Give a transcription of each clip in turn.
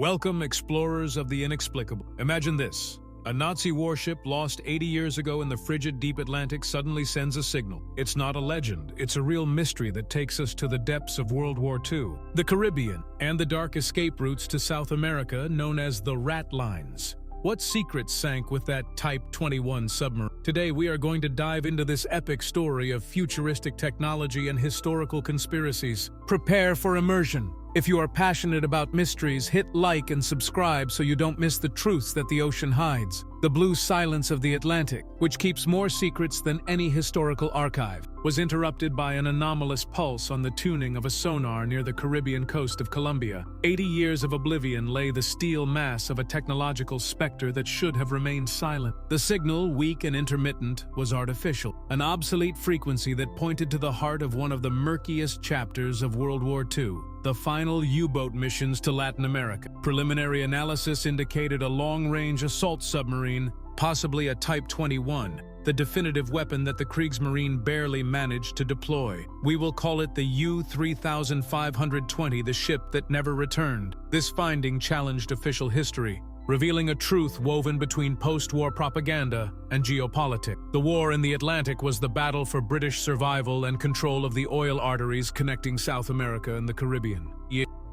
Welcome, explorers of the inexplicable. Imagine this. A Nazi warship lost 80 years ago in the frigid deep Atlantic suddenly sends a signal. It's not a legend, it's a real mystery that takes us to the depths of World War II, the Caribbean, and the dark escape routes to South America known as the Ratlines. What secrets sank with that Type XXI submarine? Today we are going to dive into this epic story of futuristic technology and historical conspiracies. Prepare for immersion. If you are passionate about mysteries, hit like and subscribe so you don't miss the truths that the ocean hides. The blue silence of the Atlantic, which keeps more secrets than any historical archive, was interrupted by an anomalous pulse on the tuning of a sonar near the Caribbean coast of Colombia. 80 years of oblivion lay the steel mass of a technological specter that should have remained silent. The signal, weak and intermittent, was artificial, an obsolete frequency that pointed to the heart of one of the murkiest chapters of World War II. The final U-boat missions to Latin America. Preliminary analysis indicated a long-range assault submarine, possibly a Type XXI, the definitive weapon that the Kriegsmarine barely managed to deploy. We will call it the U-3520, the ship that never returned. This finding challenged official history, revealing a truth woven between post-war propaganda and geopolitics. The war in the Atlantic was the battle for British survival and control of the oil arteries connecting South America and the Caribbean.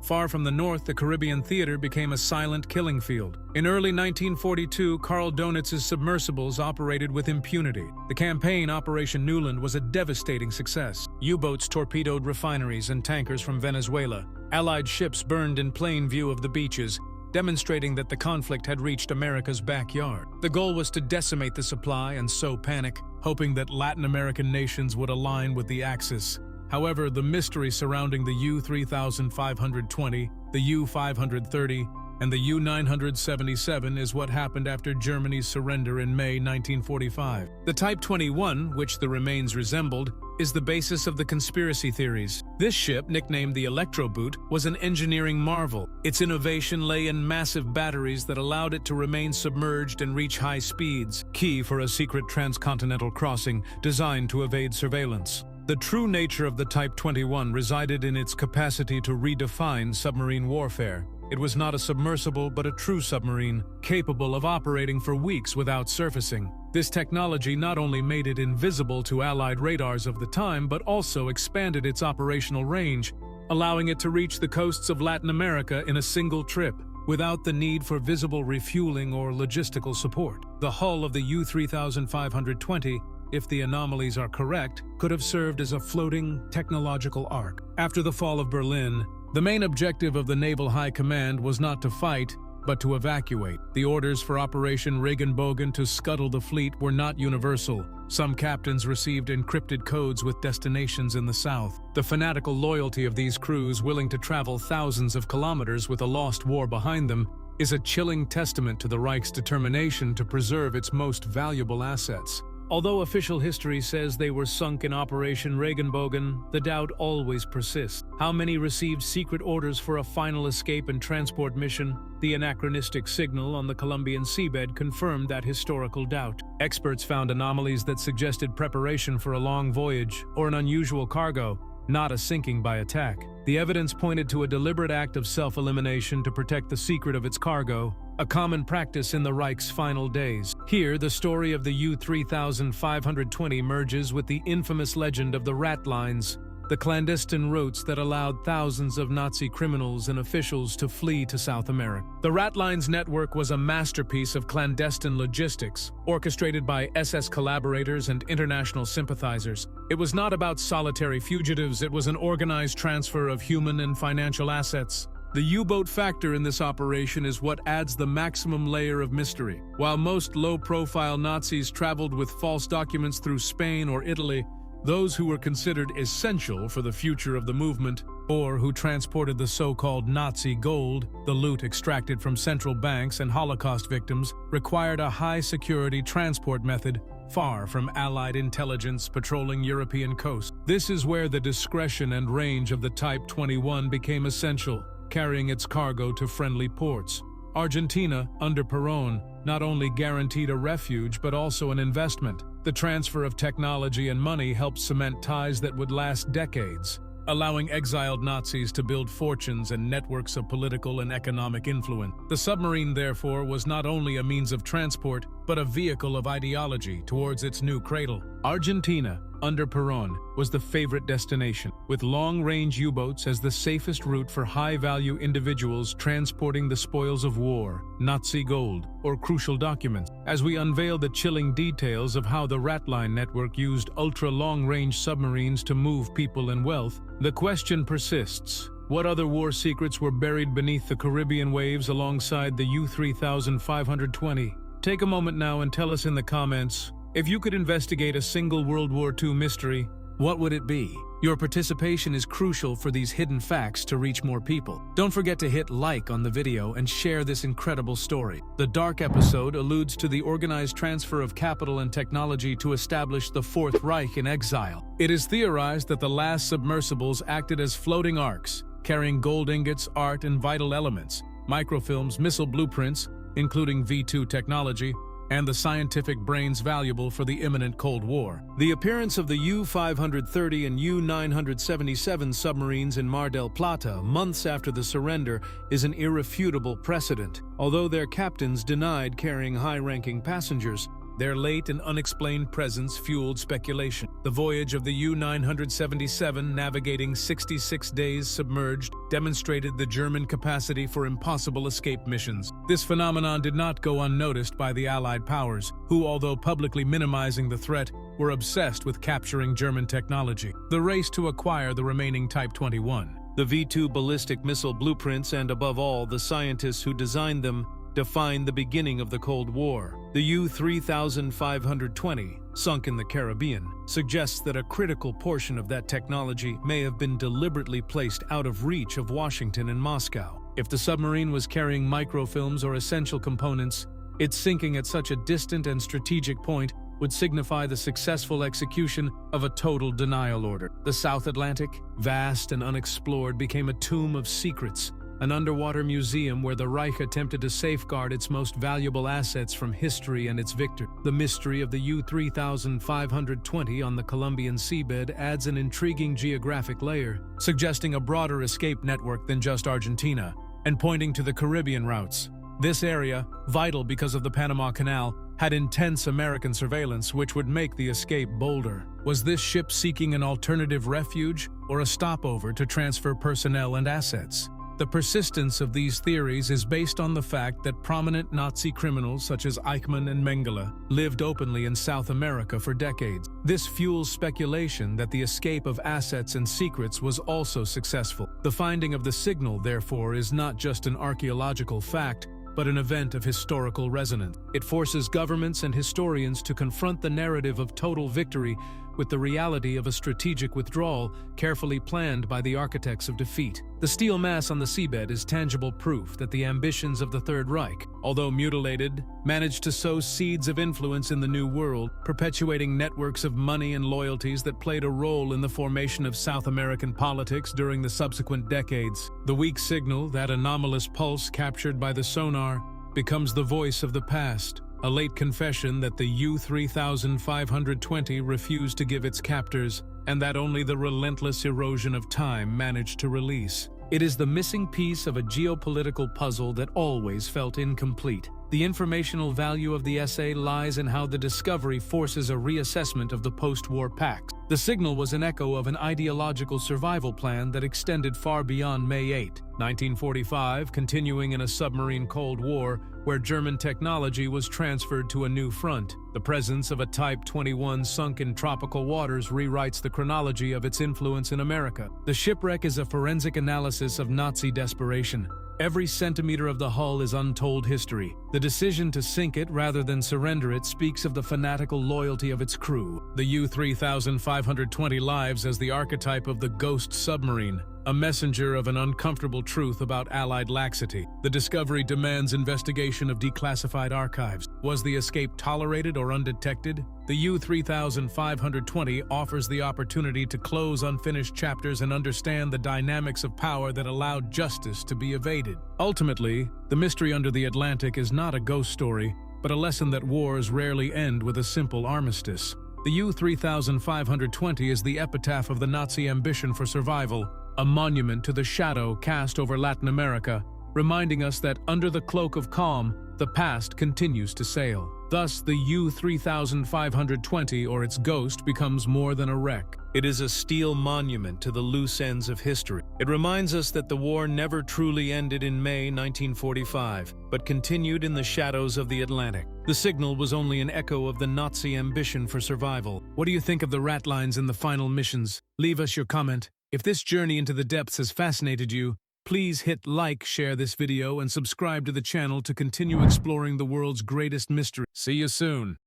Far from the north, the Caribbean theater became a silent killing field. In early 1942, Karl Donitz's submersibles operated with impunity. The campaign, Operation Newland, was a devastating success. U-boats torpedoed refineries and tankers from Venezuela. Allied ships burned in plain view of the beaches, demonstrating that the conflict had reached America's backyard. The goal was to decimate the supply and sow panic, hoping that Latin American nations would align with the Axis. However, the mystery surrounding the U-3520, the U-530, and the U-977 is what happened after Germany's surrender in May 1945. The Type XXI, which the remains resembled, is the basis of the conspiracy theories. This ship, nicknamed the Electroboot, was an engineering marvel. Its innovation lay in massive batteries that allowed it to remain submerged and reach high speeds, key for a secret transcontinental crossing designed to evade surveillance. The true nature of the Type XXI resided in its capacity to redefine submarine warfare. It was not a submersible, but a true submarine, capable of operating for weeks without surfacing. This technology not only made it invisible to Allied radars of the time, but also expanded its operational range, allowing it to reach the coasts of Latin America in a single trip, without the need for visible refueling or logistical support. The hull of the U-3520, if the anomalies are correct, could have served as a floating technological ark. After the fall of Berlin, the main objective of the Naval High Command was not to fight, but to evacuate. The orders for Operation Regenbogen to scuttle the fleet were not universal. Some captains received encrypted codes with destinations in the south. The fanatical loyalty of these crews, willing to travel thousands of kilometers with a lost war behind them, is a chilling testament to the Reich's determination to preserve its most valuable assets. Although official history says they were sunk in Operation Regenbogen, the doubt always persists. How many received secret orders for a final escape and transport mission? The anachronistic signal on the Colombian seabed confirmed that historical doubt. Experts found anomalies that suggested preparation for a long voyage or an unusual cargo, not a sinking by attack. The evidence pointed to a deliberate act of self-elimination to protect the secret of its cargo, a common practice in the Reich's final days. Here, the story of the U-3520 merges with the infamous legend of the Ratlines, the clandestine routes that allowed thousands of Nazi criminals and officials to flee to South America. The Ratlines network was a masterpiece of clandestine logistics, orchestrated by SS collaborators and international sympathizers. It was not about solitary fugitives, it was an organized transfer of human and financial assets. The U-boat factor in this operation is what adds the maximum layer of mystery. While most low-profile Nazis traveled with false documents through Spain or Italy, those who were considered essential for the future of the movement, or who transported the so-called Nazi gold, the loot extracted from central banks and Holocaust victims, required a high-security transport method far from Allied intelligence patrolling European coasts. This is where the discretion and range of the Type XXI became essential, carrying its cargo to friendly ports. Argentina, under Perón, not only guaranteed a refuge but also an investment. The transfer of technology and money helped cement ties that would last decades. allowing exiled Nazis to build fortunes and networks of political and economic influence. The submarine, therefore, was not only a means of transport, but a vehicle of ideology towards its new cradle. Argentina, under Perón, was the favorite destination, with long-range U-boats as the safest route for high-value individuals transporting the spoils of war, Nazi gold, or crucial documents. As we unveil the chilling details of how the Ratlines network used ultra-long-range submarines to move people and wealth, the question persists. What other war secrets were buried beneath the Caribbean waves alongside the U-3520? Take a moment now and tell us in the comments, if you could investigate a single World War II mystery, what would it be? Your participation is crucial for these hidden facts to reach more people. Don't forget to hit like on the video and share this incredible story. The Dark episode alludes to the organized transfer of capital and technology to establish the Fourth Reich in exile. It is theorized that the last submersibles acted as floating arcs, carrying gold ingots, art, and vital elements, microfilms, missile blueprints, including V2 technology, and the scientific brains valuable for the imminent Cold War. The appearance of the U-530 and U-977 submarines in Mar del Plata months after the surrender is an irrefutable precedent. Although their captains denied carrying high-ranking passengers, their late and unexplained presence fueled speculation. The voyage of the U-977, navigating 66 days submerged, demonstrated the German capacity for impossible escape missions. This phenomenon did not go unnoticed by the Allied powers, who, although publicly minimizing the threat, were obsessed with capturing German technology. The race to acquire the remaining Type XXI, the V2 ballistic missile blueprints, and above all, the scientists who designed them, defined the beginning of the Cold War. The U-3520, sunk in the Caribbean, suggests that a critical portion of that technology may have been deliberately placed out of reach of Washington and Moscow. If the submarine was carrying microfilms or essential components, its sinking at such a distant and strategic point would signify the successful execution of a total denial order. The South Atlantic, vast and unexplored, became a tomb of secrets, an underwater museum where the Reich attempted to safeguard its most valuable assets from history and its victors. The mystery of the U-3520 on the Colombian seabed adds an intriguing geographic layer, suggesting a broader escape network than just Argentina, and pointing to the Caribbean routes. This area, vital because of the Panama Canal, had intense American surveillance which would make the escape bolder. Was this ship seeking an alternative refuge or a stopover to transfer personnel and assets? The persistence of these theories is based on the fact that prominent Nazi criminals such as Eichmann and Mengele lived openly in South America for decades. This fuels speculation that the escape of assets and secrets was also successful. The finding of the signal, therefore, is not just an archaeological fact, but an event of historical resonance. It forces governments and historians to confront the narrative of total victory with the reality of a strategic withdrawal carefully planned by the architects of defeat. The steel mass on the seabed is tangible proof that the ambitions of the Third Reich, although mutilated, managed to sow seeds of influence in the New World, perpetuating networks of money and loyalties that played a role in the formation of South American politics during the subsequent decades. The weak signal, that anomalous pulse captured by the sonar, becomes the voice of the past, a late confession that the U-3520 refused to give its captors, and that only the relentless erosion of time managed to release. It is the missing piece of a geopolitical puzzle that always felt incomplete. The informational value of the essay lies in how the discovery forces a reassessment of the post-war pacts. The signal was an echo of an ideological survival plan that extended far beyond May 8, 1945, continuing in a submarine Cold War where German technology was transferred to a new front. The presence of a Type 21 sunk in tropical waters rewrites the chronology of its influence in America. The shipwreck is a forensic analysis of Nazi desperation. Every centimeter of the hull is untold history. The decision to sink it rather than surrender it speaks of the fanatical loyalty of its crew. The U-3520 lives as the archetype of the ghost submarine, a messenger of an uncomfortable truth about Allied laxity. The discovery demands investigation of declassified archives. Was the escape tolerated or undetected? The U-3520 offers the opportunity to close unfinished chapters and understand the dynamics of power that allowed justice to be evaded. Ultimately, the mystery under the Atlantic is not a ghost story, but a lesson that wars rarely end with a simple armistice. The U-3520 is the epitaph of the Nazi ambition for survival, a monument to the shadow cast over Latin America, reminding us that under the cloak of calm, the past continues to sail. Thus, the U-3520 or its ghost becomes more than a wreck. It is a steel monument to the loose ends of history. It reminds us that the war never truly ended in May 1945, but continued in the shadows of the Atlantic. The signal was only an echo of the Nazi ambition for survival. What do you think of the Ratlines and the final missions? Leave us your comment. If this journey into the depths has fascinated you, please hit like, share this video, and subscribe to the channel to continue exploring the world's greatest mystery. See you soon.